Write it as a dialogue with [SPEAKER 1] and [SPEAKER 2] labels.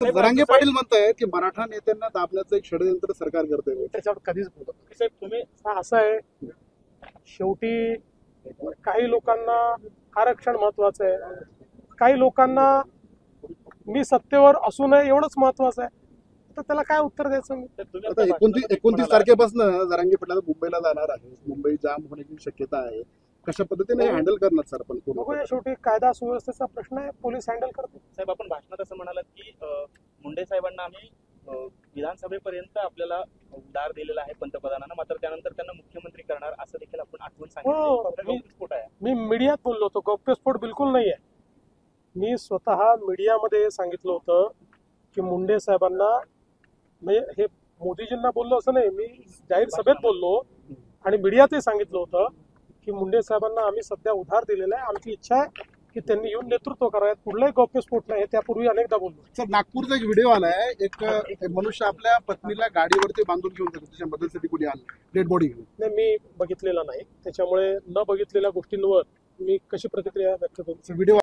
[SPEAKER 1] जरांगे पाटील म्हणतायत की मराठा नेत्यांना दाबण्याचं एक षडयंत्र सरकार करतंय.
[SPEAKER 2] त्याच्यावर कधीच बोलत नाही. साहेब तुम्ही असं आहे, शेवटी काही लोकांना आरक्षण महत्वाचं आहे, काही लोकांना मी सत्तेवर असू नये एवढंच महत्वाचं आहे. तर त्याला काय उत्तर द्यायचं मी?
[SPEAKER 1] आता 29 तारखेपासून जरांगे पाटील मुंबईला जाणार आहे. मुंबई जाम होण्याची शक्यता आहे. कशा पद्धतीने हँडल करणार सर आपण?
[SPEAKER 2] बघूया, शेवटी कायदा सुव्यवस्थेचा प्रश्न आहे, पोलीस हँडल करतो.
[SPEAKER 3] साहेब आपण भाषणात असं म्हणालात की मुंडे साहेबांना आम्ही विधानसभेपर्यंत आपल्याला उद्धार दिलेला आहे पंतप्रधानांना, मात्र त्यानंतर त्यांना मुख्यमंत्री करणार असं देखील आपण आठवण सांगितलं. स्फोट आहे.
[SPEAKER 2] मी मीडियात बोललो होतो, गौप्यस्फोट बिलकुल नाही आहे. मी स्वतः मीडियामध्ये सांगितलं होतं की मुंडे साहेबांना, म्हणजे हे मोदीजींना बोललो असं नाही, मी जाहीर सभेत बोललो आणि मीडियातही सांगितलं होतं की मुंडे साहेबांना आम्ही सध्या उधार दिलेला आहे. आमची इच्छा आहे की त्यांनी येऊन नेतृत्व करावं. कुठलाही गौप्यस्फोट नाही, त्यापूर्वी अनेकदा बोललो.
[SPEAKER 1] सर, नागपूरचा एक व्हिडिओ आलाय. एक मनुष्य आपल्या पत्नीला गाडीवरती बांधून घेऊन जातो, त्याच्या मदतीसाठी कुठे आलं, डेड बॉडी घेऊन.
[SPEAKER 2] नाही, मी बघितलेला नाही, त्याच्यामुळे न बघितलेल्या गोष्टींवर मी कशी प्रतिक्रिया व्यक्त करू?
[SPEAKER 1] व्हिडिओ